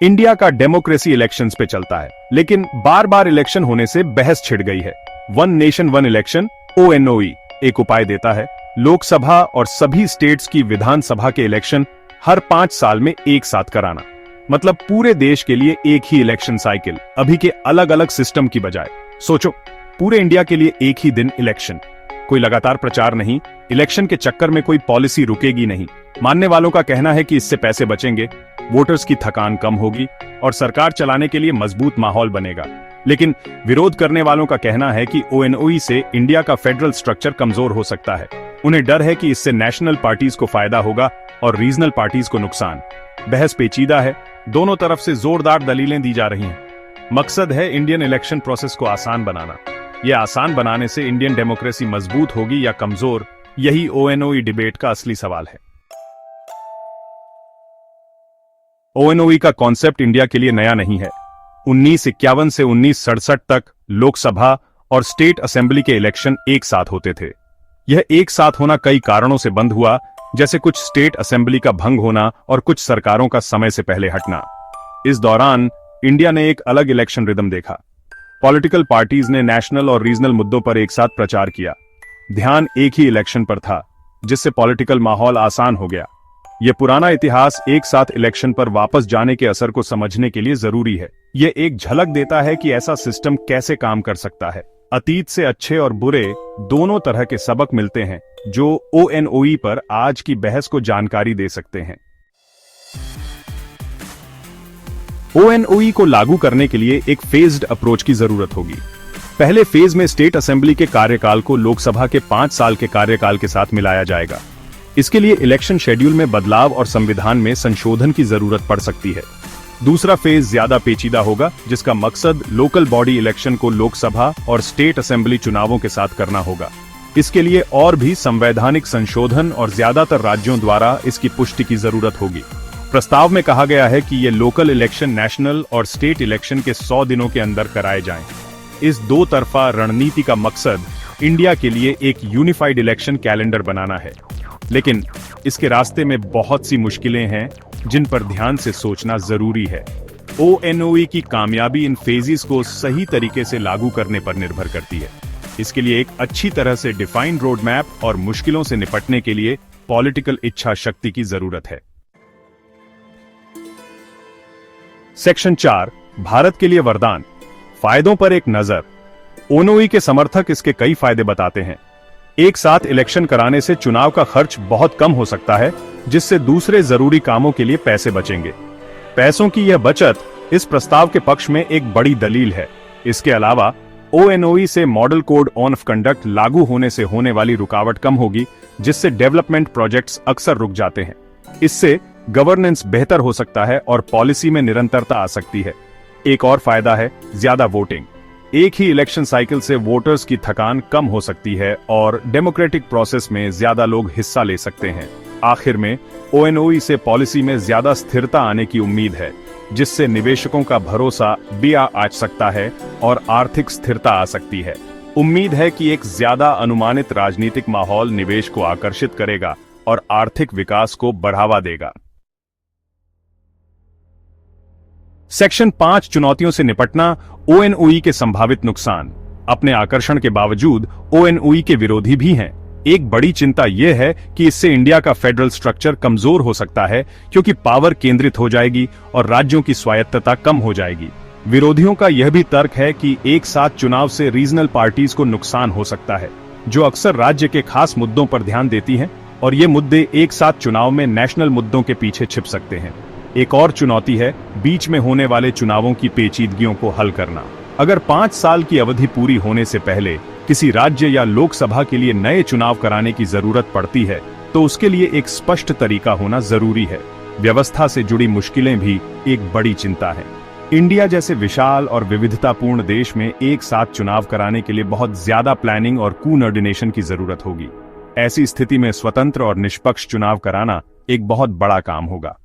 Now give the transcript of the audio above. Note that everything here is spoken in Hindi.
इंडिया का डेमोक्रेसी इलेक्शंस पे चलता है, लेकिन बार बार इलेक्शन होने से बहस छिड़ गई है। One nation one election ONOE एक उपाय देता है। लोकसभा और सभी स्टेट्स की विधानसभा के इलेक्शन हर 5 साल में एक साथ कराना, मतलब पूरे देश के लिए एक ही इलेक्शन साइकिल, अभी के अलग अलग सिस्टम की बजाय। सोचो, पूरे इंडिया के लिए एक ही दिन इलेक्शन, कोई लगातार प्रचार नहीं, इलेक्शन के चक्कर में कोई पॉलिसी रुकेगी नहीं। मानने वालों का कहना है कि इससे पैसे बचेंगे, वोटर्स की थकान कम होगी और सरकार चलाने के लिए मजबूत माहौल बनेगा। लेकिन विरोध करने वालों का कहना है कि ONOE से इंडिया का फेडरल स्ट्रक्चर कमजोर हो सकता है। उन्हें डर है कि इससे नेशनल पार्टीज को फायदा होगा और रीजनल पार्टीज को नुकसान। बहस पेचीदा है, दोनों तरफ से जोरदार दलीलें दी जा रही हैं। मकसद है इंडियन इलेक्शन प्रोसेस को आसान बनाना। यह आसान बनाने से इंडियन डेमोक्रेसी मजबूत होगी या कमजोर, यही ONOE डिबेट का असली सवाल है। ONOE का कॉन्सेप्ट इंडिया के लिए नया नहीं है। 1951 से 1967 तक लोकसभा और स्टेट असेंबली के इलेक्शन एक साथ होते थे। यह एक साथ होना कई कारणों से बंद हुआ, जैसे कुछ स्टेट असेंबली का भंग होना और कुछ सरकारों का समय से पहले हटना। इस दौरान इंडिया ने एक अलग इलेक्शन रिदम देखा। पॉलिटिकल पार्टीज ने नेशनल और रीजनल मुद्दों पर एक साथ प्रचार किया। ध्यान एक ही इलेक्शन पर था, जिससे पॉलिटिकल माहौल आसान हो गया। यह पुराना इतिहास एक साथ इलेक्शन पर वापस जाने के असर को समझने के लिए जरूरी है। यह एक झलक देता है कि ऐसा सिस्टम कैसे काम कर सकता है। अतीत से अच्छे और बुरे दोनों तरह के सबक मिलते हैं, जो ONOE पर आज की बहस को जानकारी दे सकते हैं। ONOE को लागू करने के लिए एक फेज्ड अप्रोच की जरूरत होगी। पहले फेज में स्टेट असेंबली के कार्यकाल को लोकसभा के 5 साल के कार्यकाल के साथ मिलाया जाएगा। इसके लिए इलेक्शन शेड्यूल में बदलाव और संविधान में संशोधन की जरूरत पड़ सकती है। दूसरा फेज ज्यादा पेचीदा होगा, जिसका मकसद लोकल बॉडी इलेक्शन को लोकसभा और स्टेट असेंबली चुनावों के साथ करना होगा। इसके लिए और भी संवैधानिक संशोधन और ज्यादातर राज्यों द्वारा इसकी पुष्टि की जरूरत होगी। प्रस्ताव में कहा गया है कि ये लोकल इलेक्शन नेशनल और स्टेट इलेक्शन के 100 दिनों के अंदर कराए जाएं। इस दो तरफा रणनीति का मकसद इंडिया के लिए एक यूनिफाइड इलेक्शन कैलेंडर बनाना है। लेकिन इसके रास्ते में बहुत सी मुश्किलें हैं, जिन पर ध्यान से सोचना जरूरी है। ONOE की कामयाबी इन फेजेस को सही तरीके से लागू करने पर निर्भर करती है। इसके लिए एक अच्छी तरह से डिफाइंड रोड मैप और मुश्किलों से निपटने के लिए पॉलिटिकल इच्छा शक्ति की जरूरत है। सेक्शन 4, भारत के लिए वरदान। फायदों पर एक नजर। ONOE के समर्थक इसके कई फायदे बताते हैं। एक साथ इलेक्शन कराने से चुनाव का खर्च बहुत कम हो सकता है, जिससे दूसरे जरूरी कामों के लिए पैसे बचेंगे। पैसों की यह बचत इस प्रस्ताव के पक्ष में एक बड़ी दलील है। इसके अलावा ONOE से मॉडल कोड ऑफ कंडक्ट लागू होने से होने वाली रुकावट कम होगी, जिससे डेवलपमेंट प्रोजेक्ट्स अक्सर रुक जाते हैं। इससे गवर्नेंस बेहतर हो सकता है और पॉलिसी में निरंतरता आ सकती है। एक और फायदा है ज्यादा वोटिंग। एक ही इलेक्शन साइकिल से वोटर्स की थकान कम हो सकती है और डेमोक्रेटिक प्रोसेस में ज्यादा लोग हिस्सा ले सकते हैं। आखिर में ONOE से पॉलिसी में ज्यादा स्थिरता आने की उम्मीद है, जिससे निवेशकों का भरोसा भी आ सकता है और आर्थिक स्थिरता आ सकती है। उम्मीद है कि एक ज्यादा अनुमानित राजनीतिक माहौल निवेश को आकर्षित करेगा और आर्थिक विकास को बढ़ावा देगा। सेक्शन 5, चुनौतियों से निपटना। ONOE के संभावित नुकसान। अपने आकर्षण के बावजूद ONOE के विरोधी भी हैं। एक बड़ी चिंता यह है कि इससे इंडिया का फेडरल स्ट्रक्चर कमजोर हो सकता है, क्योंकि पावर केंद्रित हो जाएगी और राज्यों की स्वायत्तता कम हो जाएगी। विरोधियों का यह भी तर्क है कि एक साथ चुनाव से रीजनल पार्टीज को नुकसान हो सकता है, जो अक्सर राज्य के खास मुद्दों पर ध्यान देती हैं, और ये मुद्दे एक साथ चुनाव में नेशनल मुद्दों के पीछे छिप सकते हैं। एक और चुनौती है बीच में होने वाले चुनावों की पेचीदगियों को हल करना। अगर 5 साल की अवधि पूरी होने से पहले किसी राज्य या लोकसभा के लिए नए चुनाव कराने की जरूरत पड़ती है, तो उसके लिए एक स्पष्ट तरीका होना जरूरी है। व्यवस्था से जुड़ी मुश्किलें भी एक बड़ी चिंता है। इंडिया जैसे विशाल और विविधतापूर्ण देश में एक साथ चुनाव कराने के लिए बहुत ज्यादा प्लानिंग और कोऑर्डिनेशन की जरूरत होगी। ऐसी स्थिति में स्वतंत्र और निष्पक्ष चुनाव कराना एक बहुत बड़ा काम होगा।